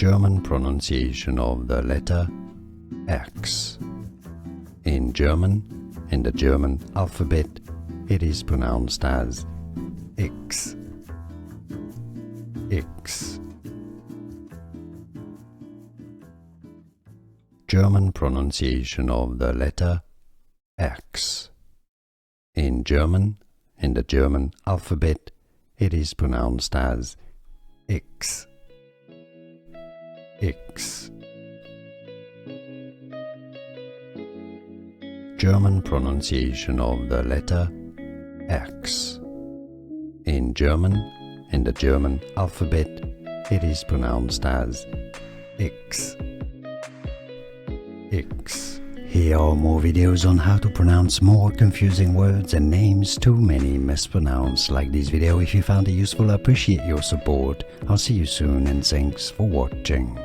German pronunciation of the letter X. In German, in the German alphabet, it is pronounced as X. X. German pronunciation of the letter X. In German, in the German alphabet, it is pronounced as X. X. German pronunciation of the letter X. In German, in the German alphabet, it is pronounced as X. X. Here are more videos on how to pronounce more confusing words and names too many mispronounced. Like this video if you found it useful. I appreciate your support. I'll see you soon and thanks for watching.